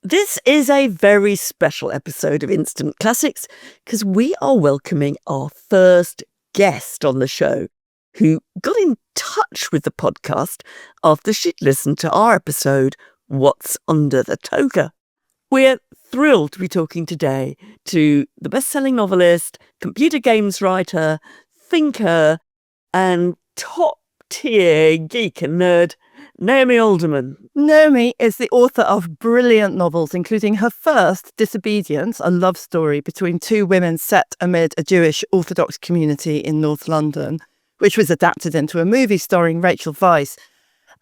This is a very special episode of Instant Classics because we are welcoming our first guest on the show who got in touch with the podcast after she'd listened to our episode, What's Under the Toga? We're thrilled to be talking today to the best-selling novelist, computer games writer, thinker, and top-tier geek and nerd, Naomi Alderman. Naomi is the author of brilliant novels, including her first, Disobedience, a love story between two women set amid a Jewish Orthodox community in North London, which was adapted into a movie starring Rachel Weisz.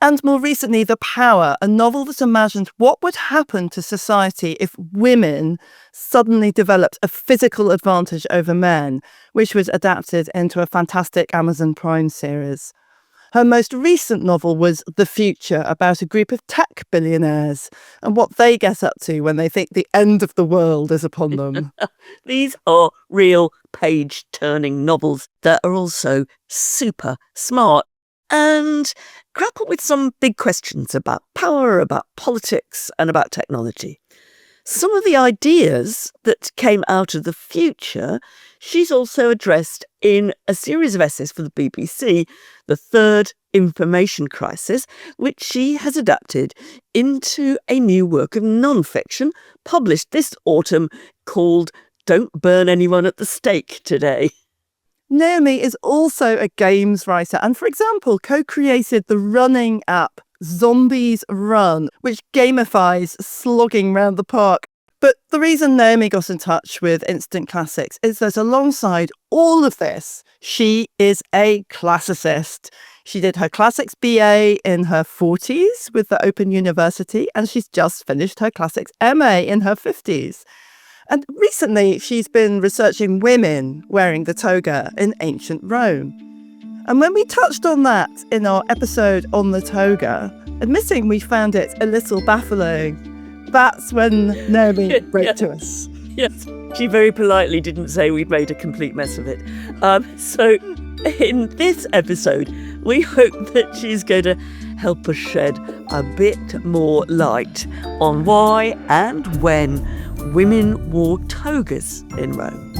And more recently, The Power, a novel that imagined what would happen to society if women suddenly developed a physical advantage over men, which was adapted into a fantastic Amazon Prime series. Her most recent novel was The Future, about a group of tech billionaires and what they get up to when they think the end of the world is upon them. These are real page-turning novels that are also super smart and grapple with some big questions about power, about politics, and about technology. Some of the ideas that came out of The Future, she's also addressed in a series of essays for the BBC, The Third Information Crisis, which she has adapted into a new work of non-fiction published this autumn called Don't Burn Anyone at the Stake Today. Naomi is also a games writer and, for example, co-created the running app Zombies Run, which gamifies slogging round the park. But the reason Naomi got in touch with Instant Classics is that alongside all of this, she is a classicist. She did her classics BA in her 40s with the Open University, and she's just finished her classics MA in her 50s. And recently, she's been researching women wearing the toga in ancient Rome. And when we touched on that in our episode on the toga, admitting we found it a little baffling, that's when Naomi wrote to us. Yes, she very politely didn't say we'd made a complete mess of it. So in this episode, we hope that she's going to help us shed a bit more light on why and when women wore togas in Rome,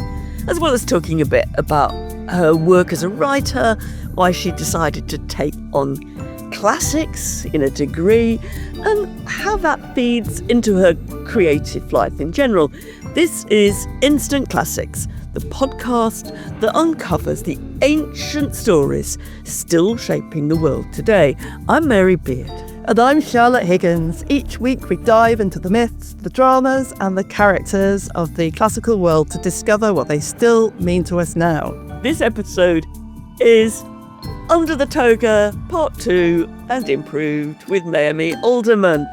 as well as talking a bit about her work as a writer, why she decided to take on classics in a degree, and how that feeds into her creative life in general. This is Instant Classics, the podcast that uncovers the ancient stories still shaping the world today. I'm Mary Beard. And I'm Charlotte Higgins. Each week we dive into the myths, the dramas and the characters of the classical world to discover what they still mean to us now. This episode is Under the Toga, Part 2 and improved with Naomi Alderman.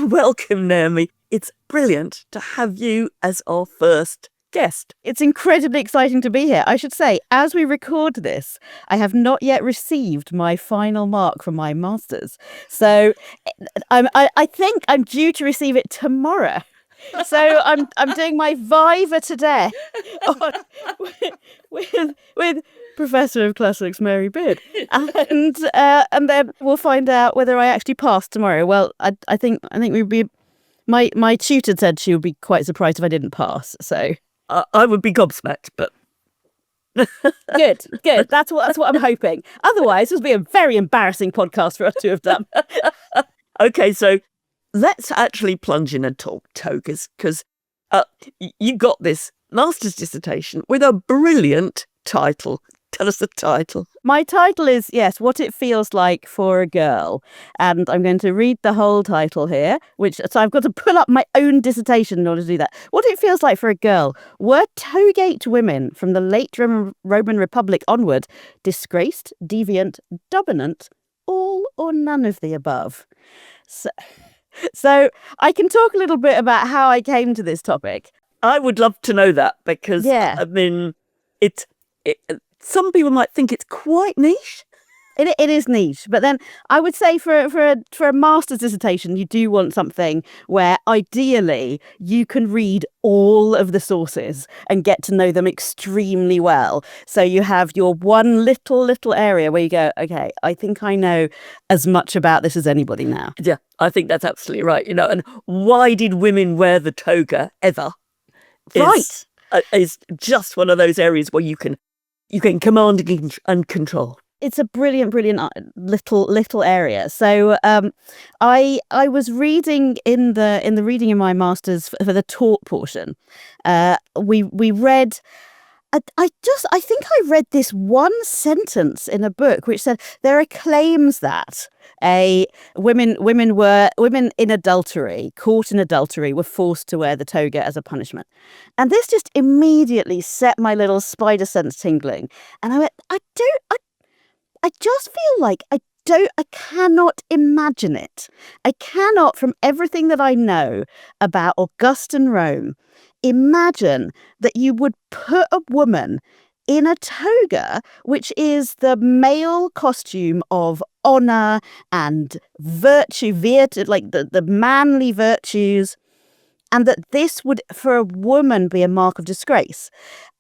Welcome, Naomi. It's brilliant to have you as our first guest. It's incredibly exciting to be here. I should say, as we record this, I have not yet received my final mark from my master's. So I think I'm due to receive it tomorrow. So I'm doing my viva today with Professor of Classics Mary Beard, and then we'll find out whether I actually pass tomorrow. Well, I think we'd be. My tutor said she would be quite surprised if I didn't pass. So I would be gobsmacked, but good. That's what I'm hoping. Otherwise, it would be a very embarrassing podcast for us to have done. Okay, so let's actually plunge in and talk togas, because you got this master's dissertation with a brilliant title. Tell us the title. My title is, yes, What It Feels Like for a Girl. And I'm going to read the whole title here, so I've got to pull up my own dissertation in order to do that. What It Feels Like for a Girl. Were togate women from the late Roman Republic onward disgraced, deviant, dominant, all or none of the above? So I can talk a little bit about how I came to this topic. I would love to know that, because, yeah. I mean, some people might think it's quite niche. It is niche, but then I would say for a master's dissertation, you do want something where ideally you can read all of the sources and get to know them extremely well. So you have your one little area where you go, okay, I think I know as much about this as anybody now. Yeah, I think that's absolutely right. And why did women wear the toga ever? Right. Is just one of those areas where you can command and control. It's a brilliant little area. So I was reading in the reading in my master's for the taught portion. We read. I think I read this one sentence in a book which said there are claims that women in adultery, caught in adultery, were forced to wear the toga as a punishment, and this just immediately set my little spider sense tingling. And I went, I just feel like I cannot imagine it. I cannot, from everything that I know about Augustan Rome, imagine that you would put a woman in a toga, which is the male costume of honor and virtue, like the manly virtues, and that this would, for a woman, be a mark of disgrace.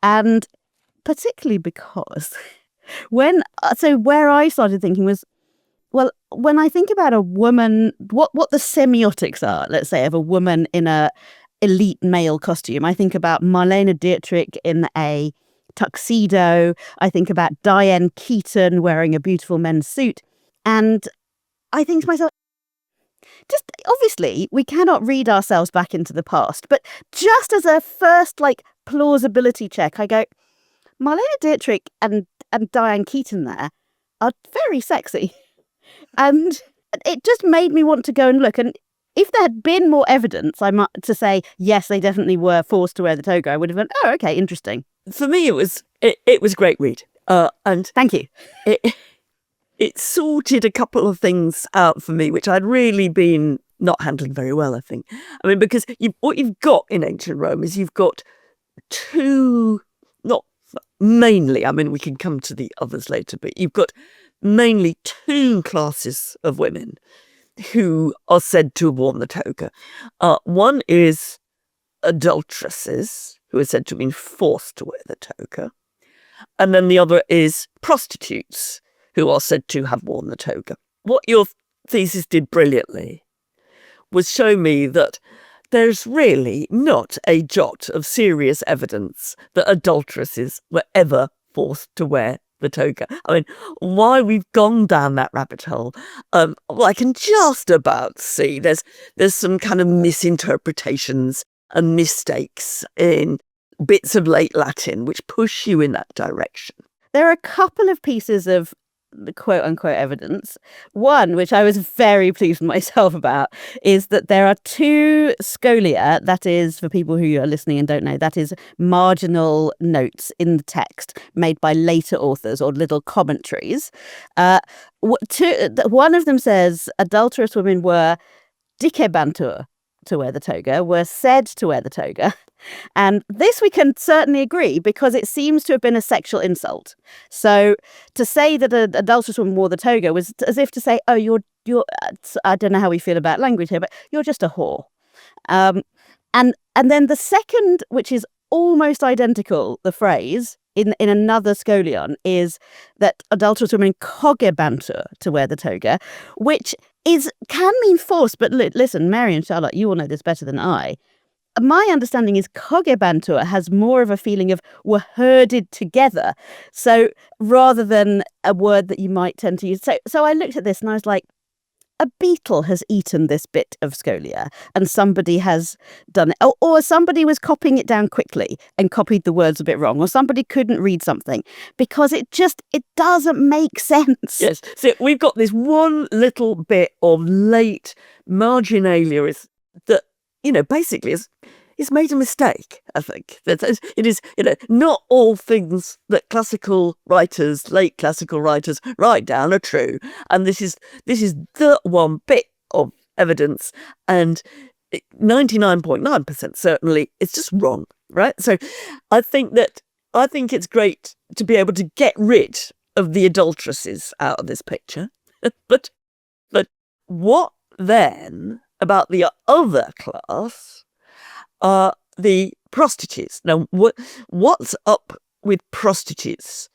And particularly because where I started thinking was, well, when I think about a woman, what the semiotics are, let's say, of a woman in a elite male costume, I think about Marlene Dietrich in a tuxedo. I think about Diane Keaton wearing a beautiful men's suit. And I think to myself, just obviously we cannot read ourselves back into the past, but just as a first plausibility check, I go, Marlene Dietrich and Diane Keaton there are very sexy. And it just made me want to go and look. And if there had been more evidence, to say, yes, they definitely were forced to wear the toga, I would have gone, oh, okay, interesting. For me, it was a great read. And thank you. It sorted a couple of things out for me, which I'd really been not handling very well, I think. I mean, because what you've got in ancient Rome is you've got two, not mainly, I mean, we can come to the others later, but you've got mainly two classes of women who are said to have worn the toga. One is adulteresses, who are said to have been forced to wear the toga. And then the other is prostitutes, who are said to have worn the toga. What your thesis did brilliantly was show me that there's really not a jot of serious evidence that adulteresses were ever forced to wear the toga. I mean, why we've gone down that rabbit hole, I can just about see there's some kind of misinterpretations and mistakes in bits of late Latin which push you in that direction. There are a couple of pieces of the quote unquote evidence. One, which I was very pleased with myself about, is that there are two scholia, that is, for people who are listening and don't know, that is marginal notes in the text made by later authors or little commentaries. One of them says adulterous women were dicebantur, to wear the toga, were said to wear the toga. And this we can certainly agree, because it seems to have been a sexual insult. So to say that an adulterous woman wore the toga was as if to say, oh, you're I don't know how we feel about language here, but you're just a whore. And then the second, which is almost identical, the phrase in another scholion, is that adulterous women cogebantur, to wear the toga, which can mean forced. But listen, Mary and Charlotte, you all know this better than I. My understanding is cogebantur has more of a feeling of were herded together. So rather than a word that you might tend to use. So I looked at this and I was like, a beetle has eaten this bit of scholia and somebody has done it. Or somebody was copying it down quickly and copied the words a bit wrong. Or somebody couldn't read something because it doesn't make sense. Yes. So we've got this one little bit of late marginalia that, basically is made a mistake, I think. It is, not all things that late classical writers write down are true. And this is the one bit of evidence, and 99.9% certainly it's just wrong, right? So I think it's great to be able to get rid of the adulteresses out of this picture. but what then about the other class are the prostitutes? Now, what's up with prostitutes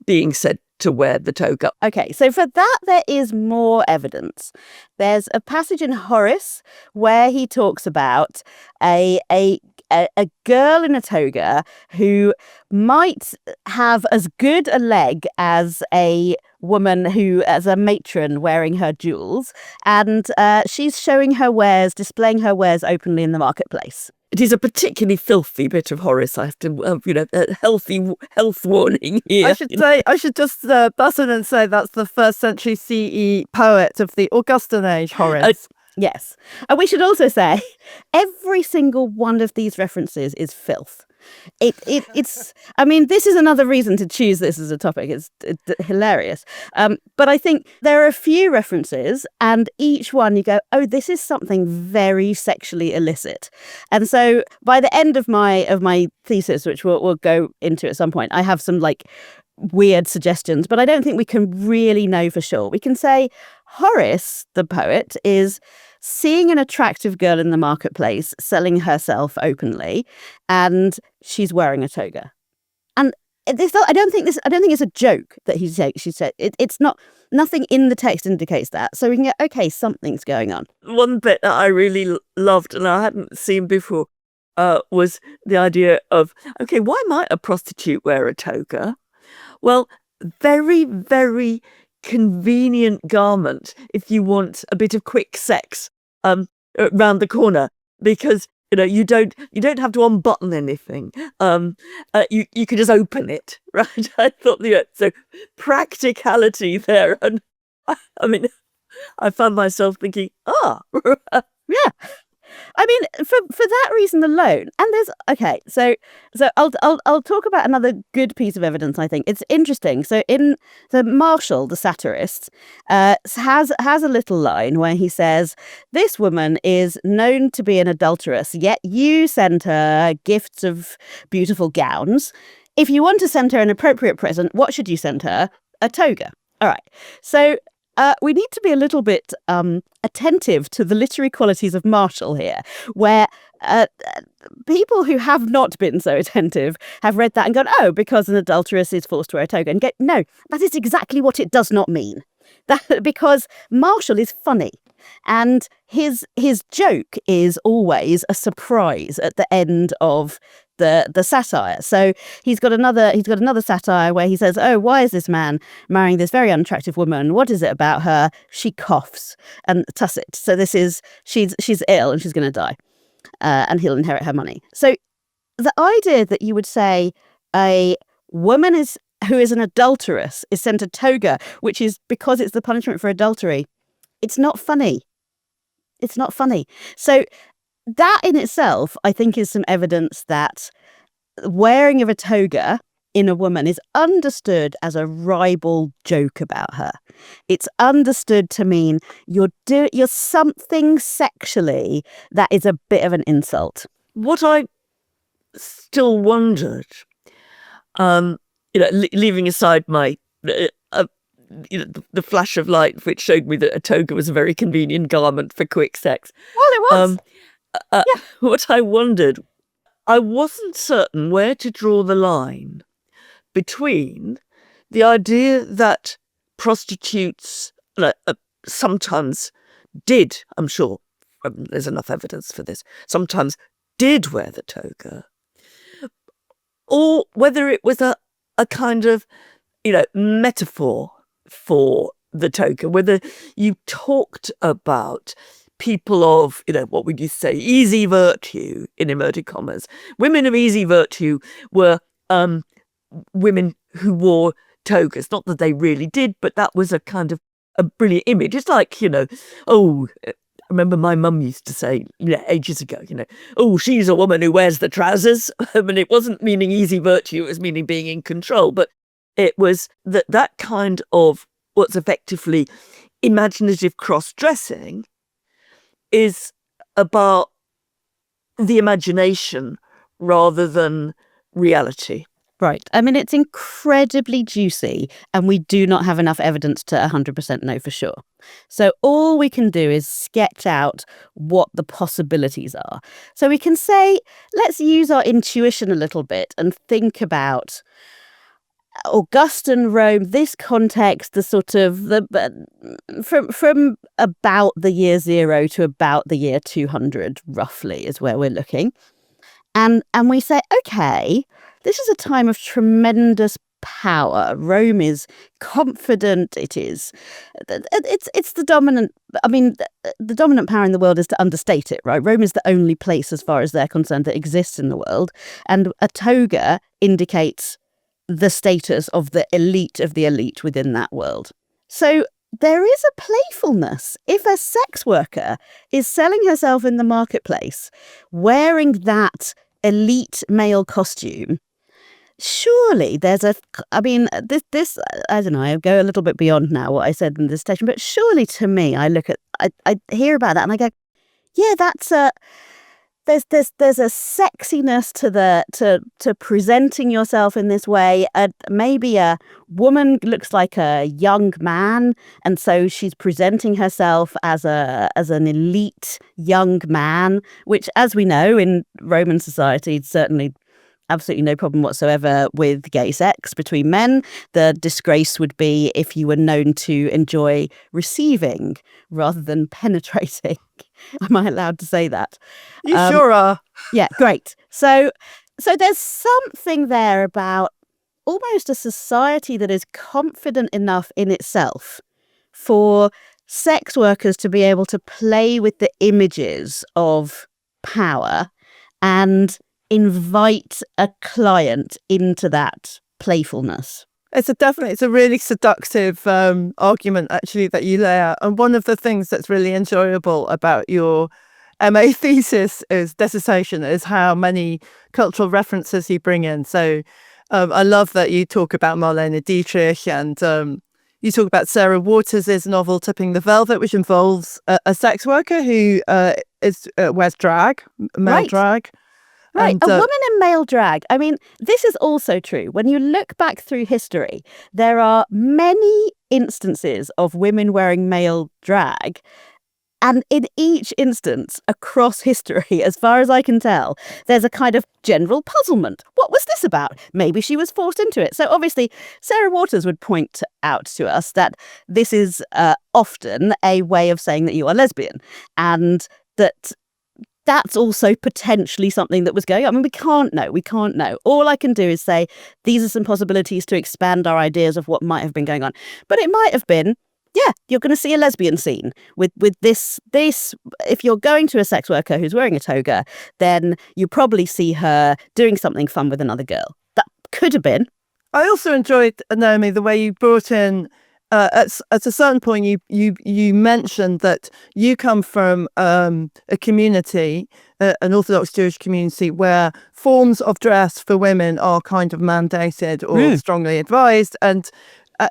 being said to wear the toga? Okay, so for that, there is more evidence. There's a passage in Horace where he talks about a girl in a toga who might have as good a leg as a woman as a matron wearing her jewels, and she's showing her wares, displaying her wares openly in the marketplace. It is a particularly filthy bit of Horace. I have to, a health warning here. I should just buzz in and say that's the 1st century CE poet of the Augustan age, Horace. Yes. And we should also say every single one of these references is filth. It's I mean, this is another reason to choose this as a topic. It's hilarious. But I think there are a few references, and each one you go, oh, this is something very sexually illicit. And so by the end of my thesis, which we'll go into at some point, I have some like weird suggestions, but I don't think we can really know for sure. We can say Horace, the poet, is seeing an attractive girl in the marketplace selling herself openly, and she's wearing a toga. And I don't think it's a joke that she said. It's not. Nothing in the text indicates that. So we can get, okay, something's going on. One bit that I really loved and I hadn't seen before was the idea of, okay, why might a prostitute wear a toga? Well, very, very convenient garment if you want a bit of quick sex round the corner, because you don't have to unbutton anything. You can just open it, right? I thought so practicality there, and I mean, I found myself thinking, yeah. I mean, for that reason alone, and there's so I'll talk about another good piece of evidence. I think it's interesting. So in Marshall, the satirist, has a little line where he says, "This woman is known to be an adulteress, yet you send her gifts of beautiful gowns. If you want to send her an appropriate present, what should you send her? A toga." All right, so. We need to be a little bit attentive to the literary qualities of Marshall here, where people who have not been so attentive have read that and gone, oh, because an adulteress is forced to wear a toga, and get, no, that is exactly what it does not mean. Because Marshall is funny, and his joke is always a surprise at the end of the satire. So he's got another satire where he says, oh, why is this man marrying this very unattractive woman? What is it about her? She coughs and tussit. So she's ill and she's going to die, and he'll inherit her money. So the idea that you would say a woman who is an adulteress is sent a toga, which is because it's the punishment for adultery, it's not funny. It's not funny. So that in itself, I think, is some evidence that wearing of a toga in a woman is understood as a ribald joke about her. It's understood to mean you're something sexually that is a bit of an insult. What I still wondered, leaving aside my the flash of light which showed me that a toga was a very convenient garment for quick sex. Well, it was. What I wondered, I wasn't certain where to draw the line between the idea that prostitutes sometimes did, I'm sure there's enough evidence for this, sometimes did wear the toga, or whether it was a kind of, metaphor for the toga, whether you talked about people of, what would you say, easy virtue, in inverted commas. Women of easy virtue were women who wore togas. Not that they really did, but that was a kind of a brilliant image. It's like, I remember my mum used to say, ages ago, oh, she's a woman who wears the trousers. I mean, it wasn't meaning easy virtue, it was meaning being in control. But it was that kind of what's effectively imaginative cross-dressing is about the imagination rather than reality. Right. I mean, it's incredibly juicy, and we do not have enough evidence to 100% know for sure. So all we can do is sketch out what the possibilities are. So we can say, let's use our intuition a little bit and think about Augustan Rome, this context, the sort of from about the year 0 to about the year 200, roughly, is where we're looking. And we say, okay, this is a time of tremendous power. Rome is confident. It's the dominant. I mean, the dominant power in the world is to understate it, right? Rome is the only place, as far as they're concerned, that exists in the world, and a toga indicates the status of the elite within that world. So there is a playfulness. If a sex worker is selling herself in the marketplace wearing that elite male costume, surely there's I don't know, I go a little bit beyond now what I said in this station, but surely to me, I hear about that and I go, yeah, that's there's a sexiness to presenting yourself in this way. Maybe a woman looks like a young man, and so she's presenting herself as an elite young man, which, as we know, in Roman society, certainly absolutely no problem whatsoever with gay sex between men. The disgrace would be if you were known to enjoy receiving rather than penetrating. Am I allowed to say that? You sure are. Yeah, great. So there's something there about almost a society that is confident enough in itself for sex workers to be able to play with the images of power and invite a client into that playfulness. It's a really seductive argument, actually, that you lay out. And one of the things that's really enjoyable about your MA thesis is dissertation, is how many cultural references you bring in. So I love that you talk about Marlene Dietrich, and you talk about Sarah Waters' novel Tipping the Velvet, which involves a sex worker who wears drag, male drag. Right, And, a woman in male drag. I mean, this is also true. When you look back through history, there are many instances of women wearing male drag. And in each instance, across history, as far as I can tell, there's a kind of general puzzlement. What was this about? Maybe she was forced into it. So obviously, Sarah Waters would point out to us that this is often a way of saying that you are lesbian, and that's also potentially something that was going on. I mean, we can't know. All I can do is say, these are some possibilities to expand our ideas of what might have been going on. But it might have been, yeah, you're going to see a lesbian scene with this. If you're going to a sex worker who's wearing a toga, then you probably see her doing something fun with another girl. That could have been. I also enjoyed, Naomi, the way you brought in, at a certain point, you mentioned that you come from a community, an Orthodox Jewish community, where forms of dress for women are kind of mandated or strongly advised, and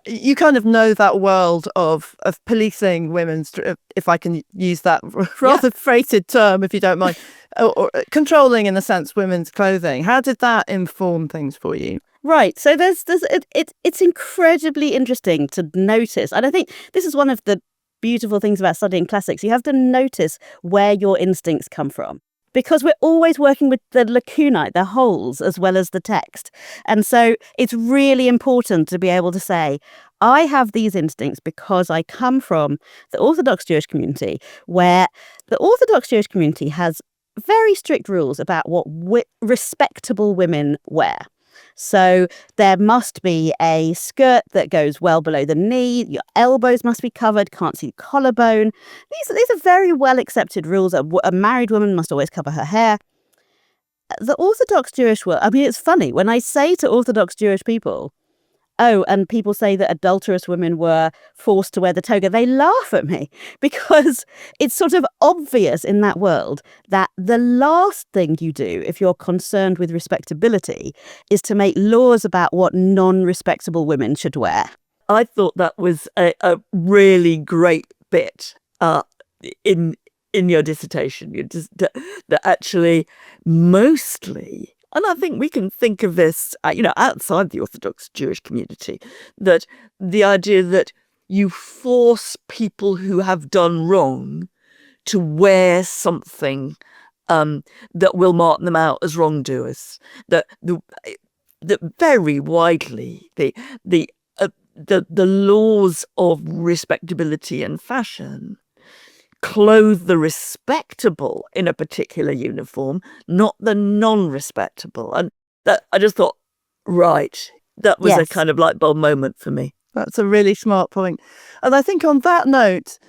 you kind of know that world of policing women's, if I can use that rather freighted term, if you don't mind, or controlling, in a sense, women's clothing. How did that inform things for you? Right. So it's incredibly interesting to notice. And I think this is one of the beautiful things about studying classics. You have to notice where your instincts come from, because we're always working with the lacunae, the holes, as well as the text. And so it's really important to be able to say, I have these instincts because I come from the Orthodox Jewish community, where the Orthodox Jewish community has very strict rules about what respectable women wear. So there must be a skirt that goes well below the knee. Your elbows must be covered. Can't see the collarbone. These are very well accepted rules. A married woman must always cover her hair. The Orthodox Jewish world, I mean, it's funny. When I say to Orthodox Jewish people, oh, and people say that adulterous women were forced to wear the toga, they laugh at me, because it's sort of obvious in that world that the last thing you do if you're concerned with respectability is to make laws about what non-respectable women should wear. I thought that was a really great bit in your dissertation. That actually mostly And I think we can think of this, outside the Orthodox Jewish community, that the idea that you force people who have done wrong to wear something that will mark them out as wrongdoers. That very widely the laws of respectability and fashion clothe the respectable in a particular uniform, not the non-respectable. And that I just thought, right, that was a kind of light bulb moment for me. That's a really smart point. And I think on that note,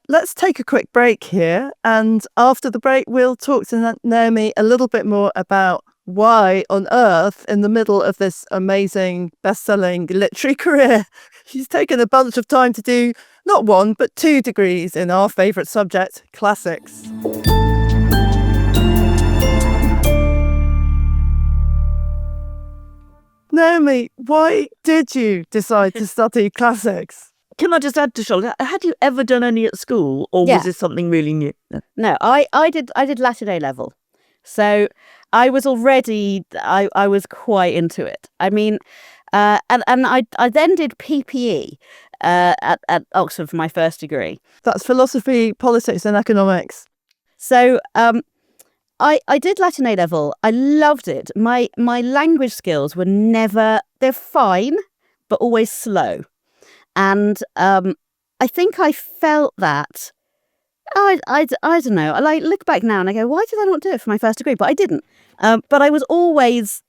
let's take a quick break here. And after the break, we'll talk to Naomi a little bit more about why on earth, in the middle of this amazing best-selling literary career, she's taken a bunch of time to do not 1, but 2 degrees in our favourite subject, classics. Naomi, why did you decide to study classics? Can I just add to Charlotte, had you ever done any at school, or was this something really new? No, I did Latin A level. So I was already, I was quite into it. I mean, and I then did PPE at Oxford for my first degree. That's philosophy, politics and economics. So I did Latin A level. I loved it. My language skills were they're fine, but always slow. And I think I felt that. I don't know. I look back now and I go, why did I not do it for my first degree? But I didn't. But I was always,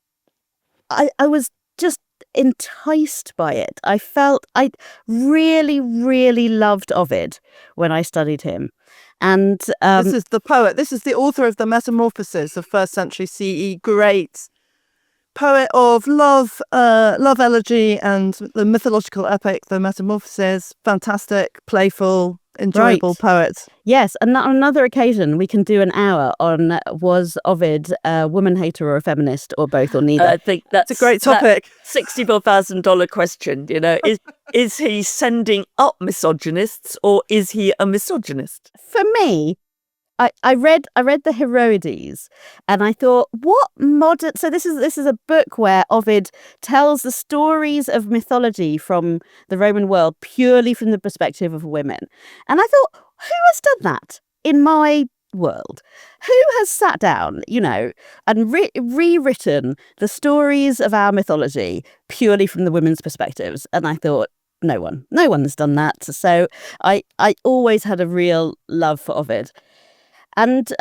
I was just enticed by it. I felt I really, really loved Ovid when I studied him. And this is the poet. This is the author of the Metamorphoses of 1st century CE. Great poet of love elegy and the mythological epic, the Metamorphoses. Fantastic, playful, enjoyable poet. Yes, and on another occasion we can do an hour on was Ovid a woman hater or a feminist or both or neither. I think that's a great topic. $64,000 question. Is he sending up misogynists or is he a misogynist? For me, I read the Heroides and I thought, what modern... So this is a book where Ovid tells the stories of mythology from the Roman world purely from the perspective of women. And I thought, who has done that in my world? Who has sat down, and rewritten the stories of our mythology purely from the women's perspectives? And I thought, no one has done that. So I always had a real love for Ovid. And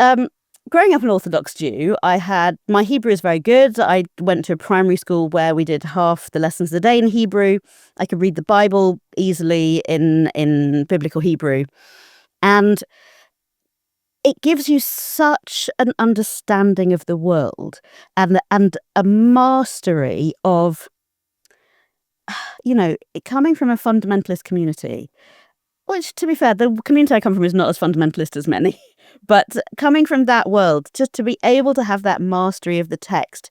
growing up an Orthodox Jew, my Hebrew is very good. I went to a primary school where we did half the lessons of the day in Hebrew. I could read the Bible easily in biblical Hebrew. And it gives you such an understanding of the world and a mastery of, coming from a fundamentalist community, which, to be fair, the community I come from is not as fundamentalist as many. But coming from that world, just to be able to have that mastery of the text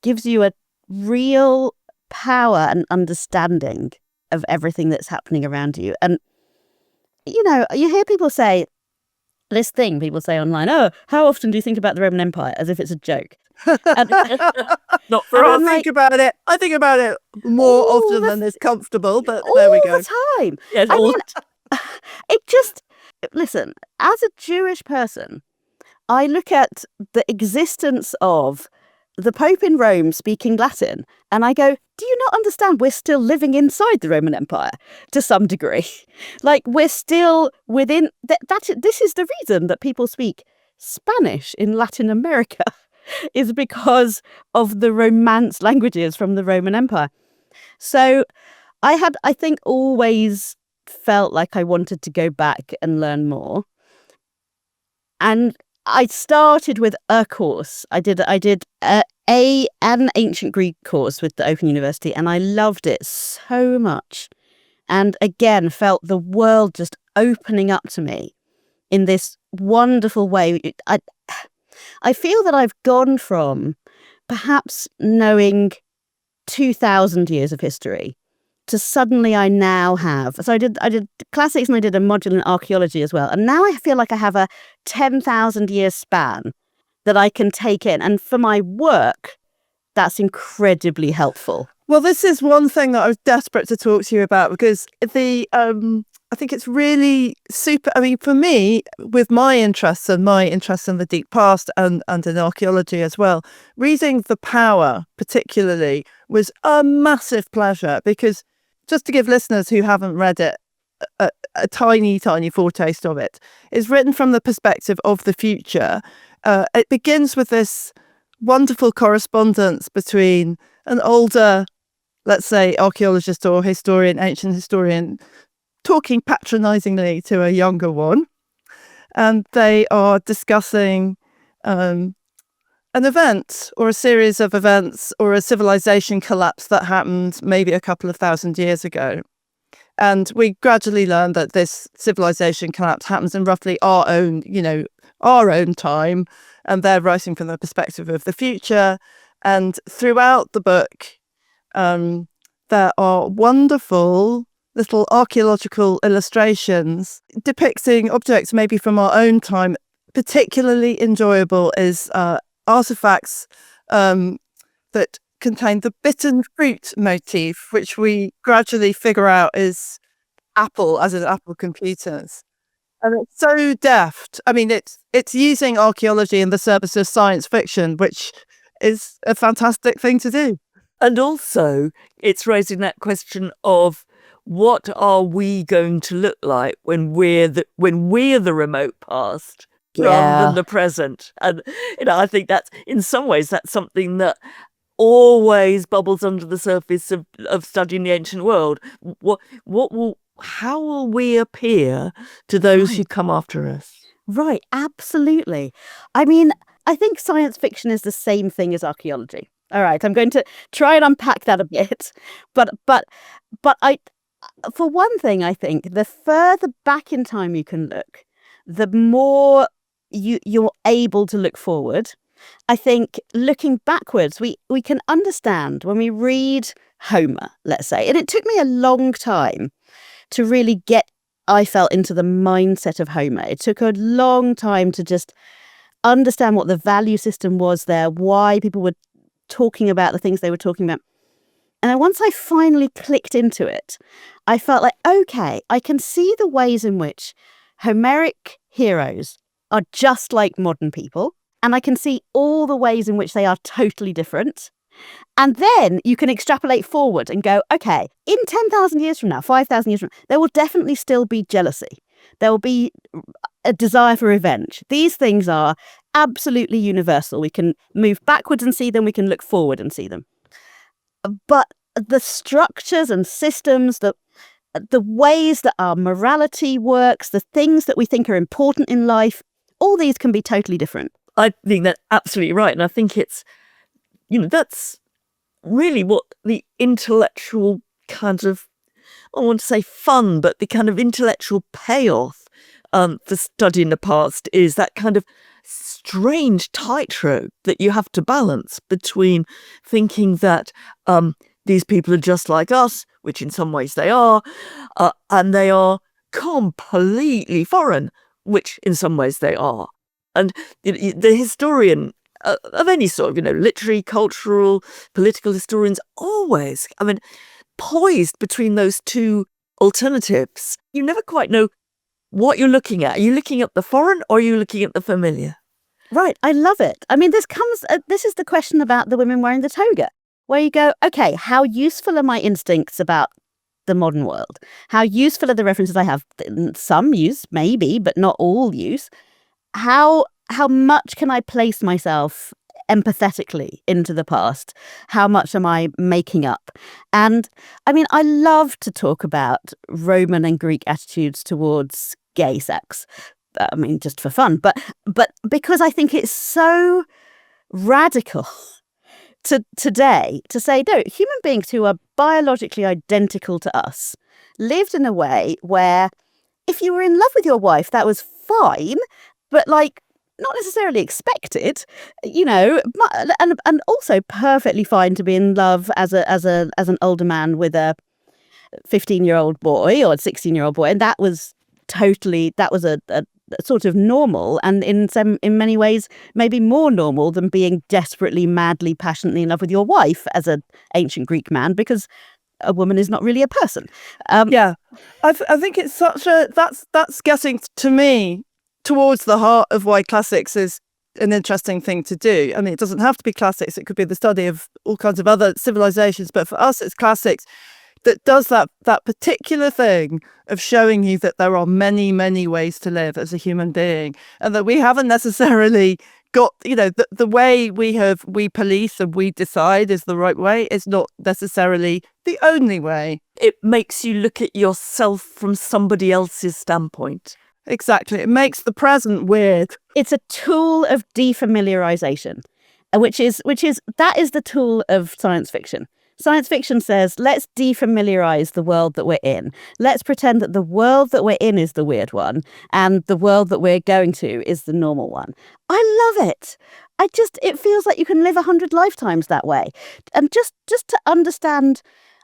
gives you a real power and understanding of everything that's happening around you. And, you hear people say this thing, people say online, oh, how often do you think about the Roman Empire? As if it's a joke. And, not for us. I think about it more often than is comfortable, but there we go. All the time. Yes, Listen, as a Jewish person, I look at the existence of the Pope in Rome speaking Latin and I go, do you not understand we're still living inside the Roman Empire to some degree? Like we're still within this is the reason that people speak Spanish in Latin America is because of the Romance languages from the Roman Empire. So I think always felt like I wanted to go back and learn more. And I started with a course. I did an ancient Greek course with the Open University and I loved it so much. And again, felt the world just opening up to me in this wonderful way. I feel that I've gone from perhaps knowing 2,000 years of history to suddenly I now have. So I did classics and I did a module in archaeology as well. And now I feel like I have a 10,000 year span that I can take in. And for my work, that's incredibly helpful. Well, this is one thing that I was desperate to talk to you about, because I think it's really super. I mean, for me, with my interests and my interest in the deep past and in archaeology as well, reading The Power particularly was a massive pleasure, because just to give listeners who haven't read it a tiny foretaste of it, is written from the perspective of the future. It begins with this wonderful correspondence between an older, let's say, archaeologist or historian, ancient historian, talking patronizingly to a younger one. And they are discussing an event or a series of events or a civilization collapse that happened maybe a couple of thousand years ago. And we gradually learn that this civilization collapse happens in roughly our own time. And they're writing from the perspective of the future. And throughout the book, there are wonderful little archaeological illustrations depicting objects maybe from our own time. Particularly enjoyable is artifacts that contain the bitten fruit motif, which we gradually figure out is Apple, as in Apple computers. And it's so deft. I mean, it's using archaeology in the service of science fiction, which is a fantastic thing to do. And also, it's raising that question of what are we going to look like when we're the remote past rather than the present. And I think that's, in some ways, that's something that always bubbles under the surface of studying the ancient world. How will we appear to those who come after us? Right, absolutely. I mean, I think science fiction is the same thing as archaeology. All right, I'm going to try and unpack that a bit, but I, for one thing, I think the further back in time you can look, the more you're able to look forward. I think looking backwards, we can understand when we read Homer, let's say, and it took me a long time to really get, I felt, into the mindset of Homer. It took a long time to just understand what the value system was there, why people were talking about the things they were talking about. And then once I finally clicked into it, I felt like, okay, I can see the ways in which Homeric heroes are just like modern people. And I can see all the ways in which they are totally different. And then you can extrapolate forward and go, okay, in 10,000 years from now, 5,000 years from now, there will definitely still be jealousy. There will be a desire for revenge. These things are absolutely universal. We can move backwards and see them. We can look forward and see them. But the structures and systems, the ways that our morality works, the things that we think are important in life, all these can be totally different. I think that's absolutely right. And I think it's, that's really what the intellectual kind of, I want to say fun, but the kind of intellectual payoff for studying the past is that kind of strange tightrope that you have to balance between thinking that these people are just like us, which in some ways they are, and they are completely foreign, which in some ways they are. And the historian of any sort of, literary, cultural, political historians always, poised between those two alternatives. You never quite know what you're looking at. Are you looking at the foreign or are you looking at the familiar? Right. I love it. I mean, this is the question about the women wearing the toga, where you go, okay, how useful are my instincts about the modern world? How useful are the references I have? Some use, maybe, but not all use. How much can I place myself empathetically into the past? How much am I making up? And I mean, I love to talk about Roman and Greek attitudes towards gay sex. I mean, just for fun, but because I think it's so radical to today to say, no, human beings who are biologically identical to us lived in a way where if you were in love with your wife, that was fine, but like not necessarily expected, and also perfectly fine to be in love as an older man with a 15-year-old boy or a 16-year-old boy, and that was a sort of normal, and in many ways maybe more normal than being desperately, madly, passionately in love with your wife as an ancient Greek man, because a woman is not really a person. Yeah, I think it's such a that's getting to me towards the heart of why classics is an interesting thing to do. I mean, it doesn't have to be classics; it could be the study of all kinds of other civilizations. But for us, it's classics that does that particular thing of showing you that there are many, many ways to live as a human being, and that we haven't necessarily got, the way we police and we decide is the right way. It's not necessarily the only way. It makes you look at yourself from somebody else's standpoint. Exactly. It makes the present weird. It's a tool of defamiliarization, which is the tool of science fiction. Science fiction says, let's defamiliarize the world that we're in. Let's pretend that the world that we're in is the weird one and the world that we're going to is the normal one. I love it. It feels like you can live 100 lifetimes that way. And just to understand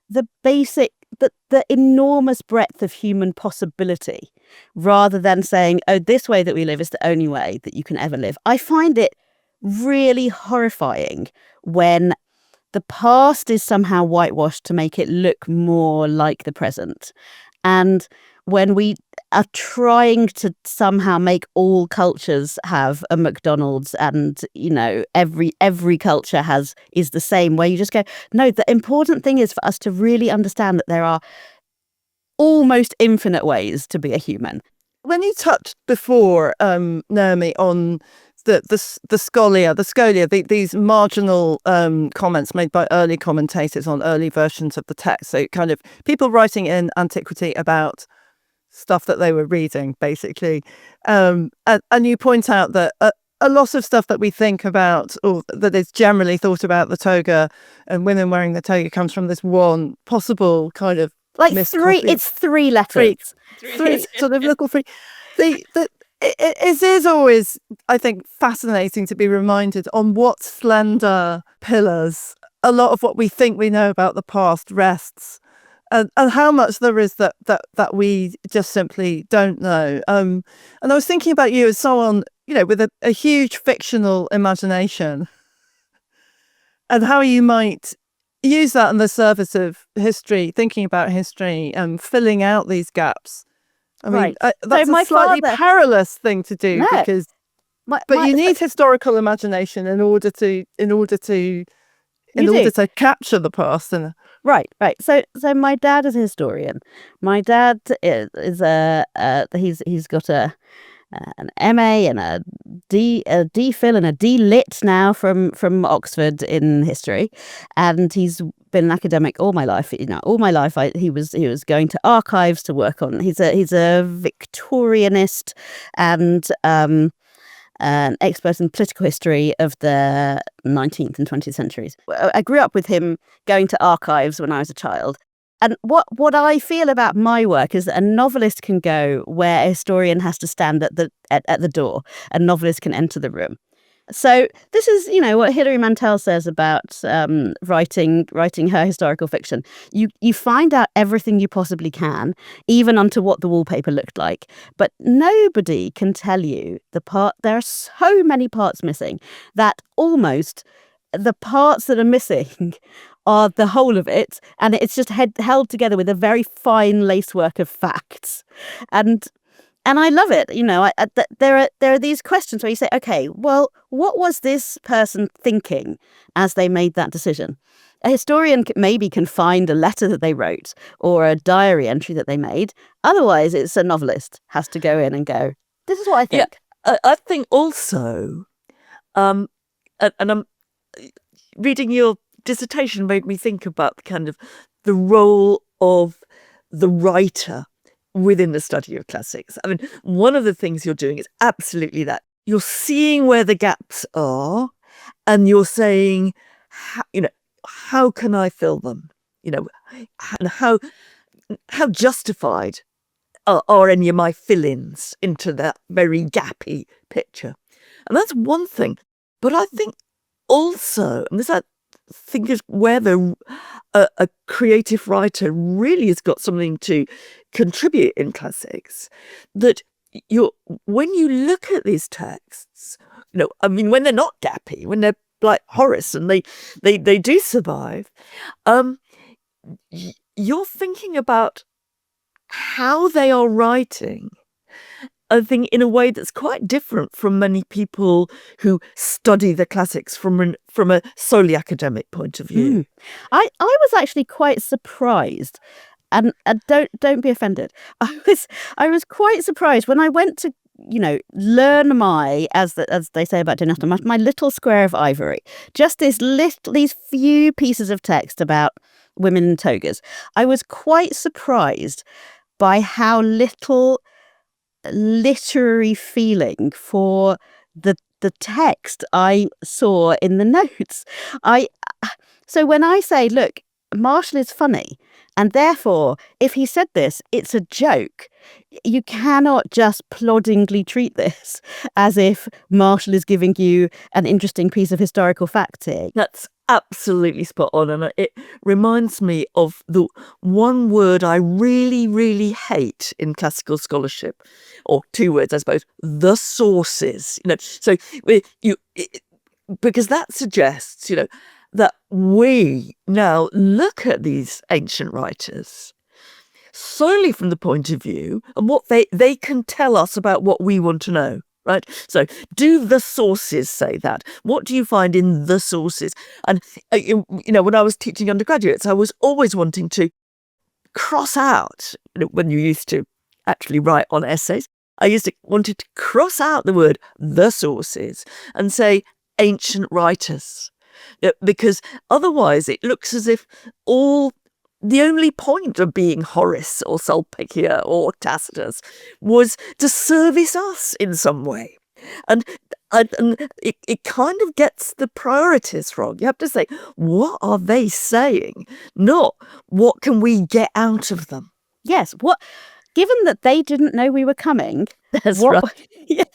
the basic, the enormous breadth of human possibility, rather than saying, oh, this way that we live is the only way that you can ever live. I find it really horrifying when the past is somehow whitewashed to make it look more like the present. And when we are trying to somehow make all cultures have a McDonald's and, every culture is the same, where you just go, no, the important thing is for us to really understand that there are almost infinite ways to be a human. When you touched before, Naomi, on the scholia, these marginal comments made by early commentators on early versions of the text. So kind of people writing in antiquity about stuff that they were reading, basically. And you point out that a lot of stuff that we think about, or that is generally thought about the toga and women wearing the toga, comes from this one possible kind of like it's 3 letters. Three sort of little three. It is always, I think, fascinating to be reminded on what slender pillars a lot of what we think we know about the past rests, and how much there is that we just simply don't know. And I was thinking about you as someone, with a huge fictional imagination, and how you might use that in the service of history, thinking about history and filling out these gaps. I mean, that's a slightly perilous thing to do, because, you need historical imagination in order to capture the past. Right. So my dad is a historian. My dad is he's got an MA and a DPhil and a D.Lit now from Oxford in history, and he's been an academic all my life. All my life he was going to archives to work on. He's a Victorianist and an expert in political history of the 19th and 20th centuries. I grew up with him going to archives when I was a child. And what I feel about my work is that a novelist can go where a historian has to stand at the door. A novelist can enter the room. So this is, what Hilary Mantel says about writing her historical fiction. You find out everything you possibly can, even onto what the wallpaper looked like. But nobody can tell you the part. There are so many parts missing that almost the parts that are missing are the whole of it, and it's just held together with a very fine lacework of facts, and I love it. There are these questions where you say, okay, well, what was this person thinking as they made that decision? A historian maybe can find a letter that they wrote or a diary entry that they made. Otherwise, it's a novelist has to go in and go, this is what I think. Yeah, I think also, and I'm reading your dissertation made me think about kind of the role of the writer within the study of classics. I mean, one of the things you're doing is absolutely that. You're seeing where the gaps are, and you're saying, how can I fill them? And how justified are any of my fill-ins into that very gappy picture? And that's one thing. But I think also, and this I think is where a creative writer really has got something to contribute in classics, that when you look at these texts, I mean, when they're not dappy, when they're like Horace and they do survive, you're thinking about how they are writing, I think, in a way that's quite different from many people who study the classics from a solely academic point of view. I was actually quite surprised, and don't be offended. I was quite surprised when I went to learn my, as they say about Jane Austen, my little square of ivory. Just these few pieces of text about women in togas. I was quite surprised by how little literary feeling for the text I saw in the notes. So when I say, look, Marshall is funny, and therefore, if he said this, it's a joke. You cannot just ploddingly treat this as if Marshall is giving you an interesting piece of historical facting. That's absolutely spot on, and it reminds me of the one word I really, really hate in classical scholarship, or two words, I suppose: the sources. So because that suggests, that we now look at these ancient writers solely from the point of view of what they can tell us about what we want to know. Right? So do the sources say that? What do you find in the sources? And, when I was teaching undergraduates, I was always wanting to cross out, when you used to actually write on essays, wanted to cross out the word the sources and say ancient writers. Because otherwise it looks as if the only point of being Horace or Sulpicia or Tacitus was to service us in some way. And it kind of gets the priorities wrong. You have to say, what are they saying? Not what can we get out of them? Yes. Given that they didn't know we were coming, that's right. Yes.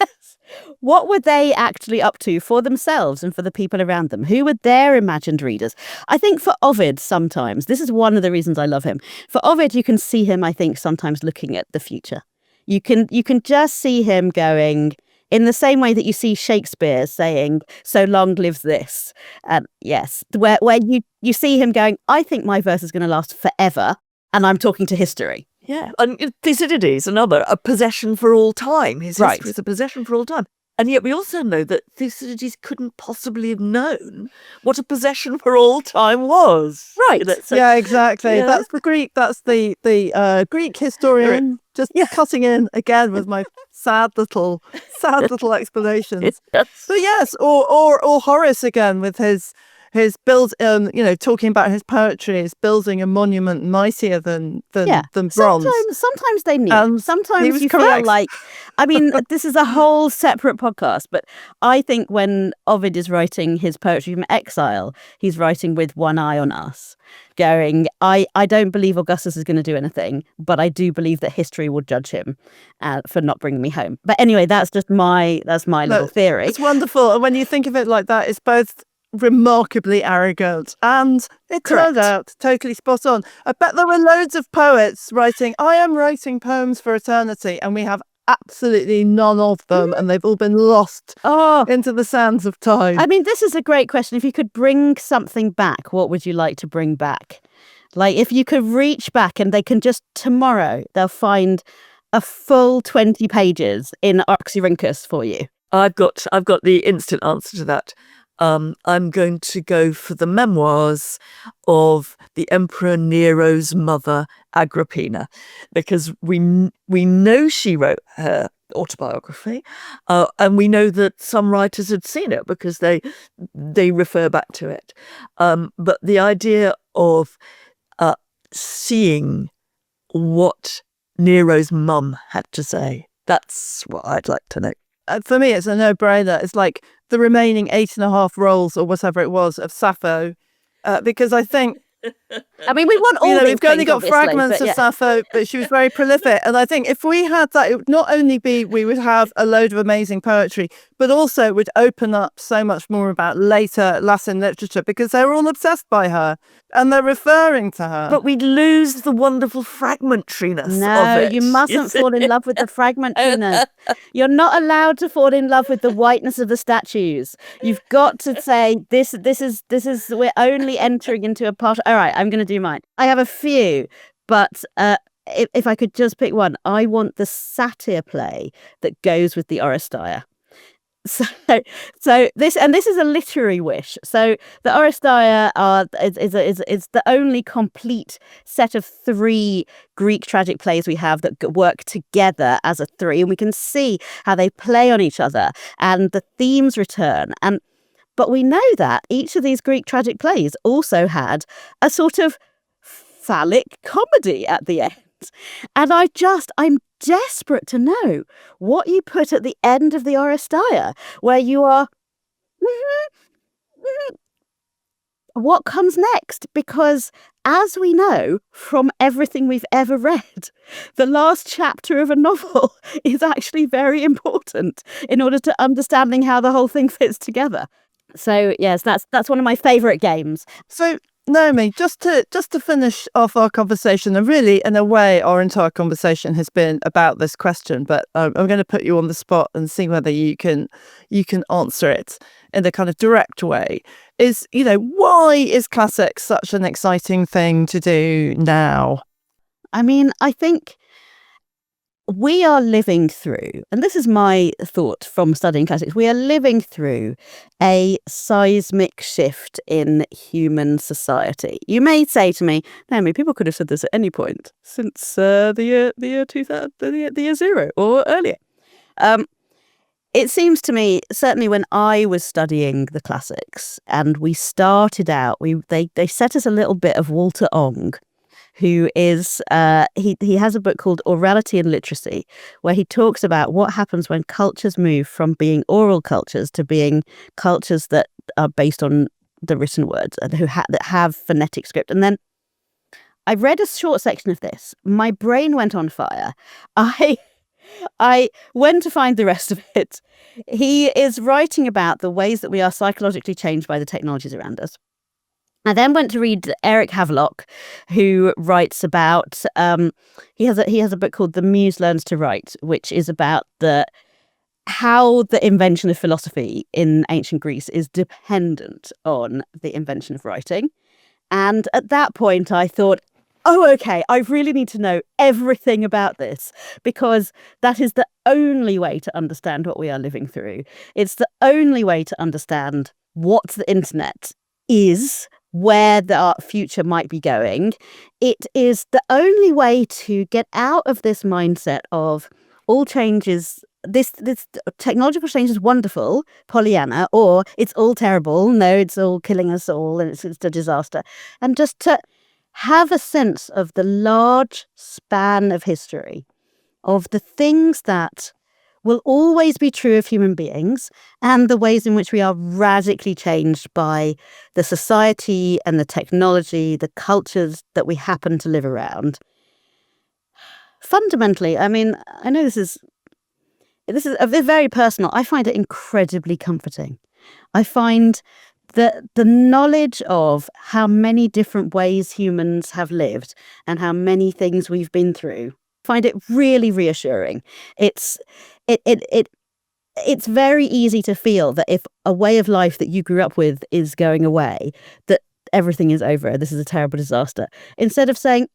What were they actually up to for themselves and for the people around them? Who were their imagined readers? I think for Ovid sometimes, this is one of the reasons I love him. For Ovid, you can see him, I think, sometimes looking at the future. You can just see him going, in the same way that you see Shakespeare saying, "So long live this." Yes, where you see him going, I think my verse is going to last forever, and I'm talking to history. Yeah, and Thucydides, a possession for all time. His history is a possession for all time. And yet we also know that Thucydides couldn't possibly have known what a possession for all time was. Right. Yeah, exactly. Yeah. That's the Greek. That's the Greek historian just cutting in again with my sad little explanations. Yes. But yes, or Horace again with his build, talking about his poetry is building a monument mightier than bronze. Sometimes they need. Sometimes you feel like, I mean, this is a whole separate podcast, but I think when Ovid is writing his poetry from exile, he's writing with one eye on us, going, I don't believe Augustus is going to do anything, but I do believe that history will judge him for not bringing me home. But anyway, that's my little theory. It's wonderful, and when you think of it like that, it's both remarkably arrogant and it turned out totally spot on. I bet there were loads of poets writing, I am writing poems for eternity, and we have absolutely none of them, and they've all been lost into the sands of time. I mean, this is a great question. If you could bring something back, what would you like to bring back? Like, if you could reach back and they can just tomorrow, they'll find a full 20 pages in Oxyrhynchus for you. I've got the instant answer to that. I'm going to go for the memoirs of the Emperor Nero's mother, Agrippina, because we know she wrote her autobiography, and we know that some writers had seen it because they refer back to it. But the idea of seeing what Nero's mum had to say, that's what I'd like to know. For me, it's a no-brainer. It's like the remaining 8.5 rolls or whatever it was of Sappho, because I think I mean, we want all these we've only things, got obviously, fragments but of yeah. Sappho, but she was very prolific. And I think if we had that, it would not only be we would have a load of amazing poetry, but also it would open up so much more about later Latin literature because they're all obsessed by her and they're referring to her. But we'd lose the wonderful fragmentariness of No, it. you mustn't fall in love with the fragmentariness. You're not allowed to fall in love with the whiteness of the statues. You've got to say this is we're only entering into a part. All right, I'm going to do mine. I have a few, but if I could just pick one, I want the satire play that goes with the Oresteia. So this is a literary wish. So the Oresteia is the only complete set of 3 Greek tragic plays we have that work together as a 3, and we can see how they play on each other and the themes return. But we know that each of these Greek tragic plays also had a sort of phallic comedy at the end. And I'm desperate to know what you put at the end of the Oresteia, where you are, what comes next? Because as we know from everything we've ever read, the last chapter of a novel is actually very important in order to understanding how the whole thing fits together. So yes, that's one of my favourite games. So Naomi, just to finish off our conversation, and really, in a way, our entire conversation has been about this question, but I'm going to put you on the spot and see whether you can answer it in a kind of direct way. Is, why is classics such an exciting thing to do now? I mean, I think we are living through, and this is my thought from studying classics, we are living through a seismic shift in human society. You may say to me, Naomi, people could have said this at any point since the year 2000, the year 0 or earlier. It seems to me, certainly when I was studying the classics and we started out, they set us a little bit of Walter Ong, who is, he has a book called Orality and Literacy, where he talks about what happens when cultures move from being oral cultures to being cultures that are based on the written words and that have phonetic script. And then I read a short section of this. My brain went on fire. I went to find the rest of it. He is writing about the ways that we are psychologically changed by the technologies around us. I then went to read Eric Havelock, who writes about, he has a book called The Muse Learns to Write, which is about how the invention of philosophy in ancient Greece is dependent on the invention of writing. And at that point, I thought, oh, okay, I really need to know everything about this, because that is the only way to understand what we are living through. It's the only way to understand what the internet is, where the future might be going. It is the only way to get out of this mindset of all changes, this technological change is wonderful, Pollyanna, or it's all terrible, no, it's all killing us all and it's a disaster. And just to have a sense of the large span of history, of the things that will always be true of human beings and the ways in which we are radically changed by the society and the technology, the cultures that we happen to live around. Fundamentally, I mean, I know this is very personal. I find it incredibly comforting. I find that the knowledge of how many different ways humans have lived and how many things we've been through, I find it really reassuring. It's very easy to feel that if a way of life that you grew up with is going away, that everything is over, this is a terrible disaster, instead of saying,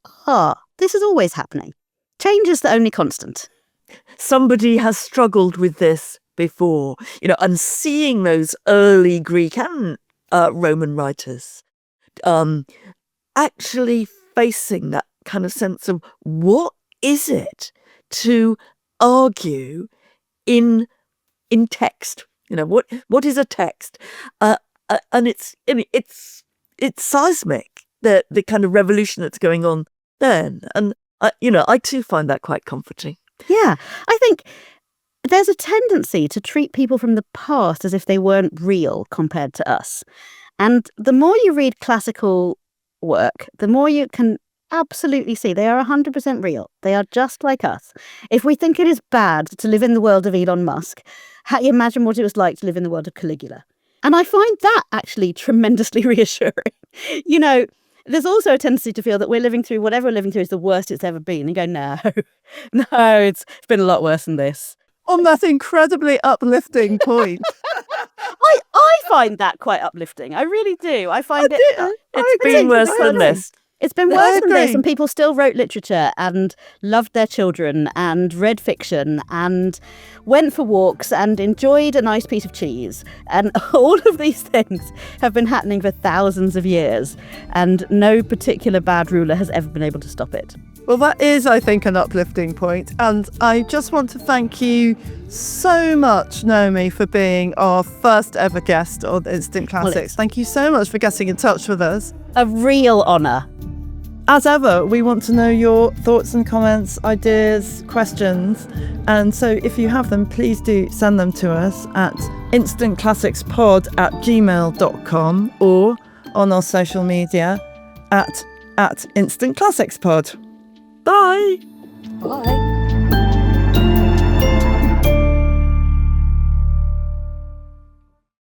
this is always happening. Change is the only constant. Somebody has struggled with this before, and seeing those early Greek and Roman writers actually facing that kind of sense of what is it to argue in text? What is a text? And it's seismic, the kind of revolution that's going on then. And I too find that quite comforting. Yeah, I think there's a tendency to treat people from the past as if they weren't real compared to us. And the more you read classical work, the more you can absolutely see they are 100% real. They are just like us. If we think it is bad to live in the world of Elon Musk, imagine what it was like to live in the world of Caligula. And I find that actually tremendously reassuring. You know, there's also a tendency to feel that whatever we're living through is the worst it's ever been, and go, no, it's been a lot worse than this. On that incredibly uplifting point. I find that quite uplifting. I really do. I find It's been worse than this. It's been worse than this, and people still wrote literature and loved their children and read fiction and went for walks and enjoyed a nice piece of cheese. And all of these things have been happening for thousands of years, and no particular bad ruler has ever been able to stop it. Well, that is, I think, an uplifting point. And I just want to thank you so much, Naomi, for being our first ever guest on Instant Classics. Thank you so much for getting in touch with us. A real honour. As ever, we want to know your thoughts and comments, ideas, questions. And so if you have them, please do send them to us at instantclassicspod@gmail.com or on our social media at instantclassicspod. Bye. Bye.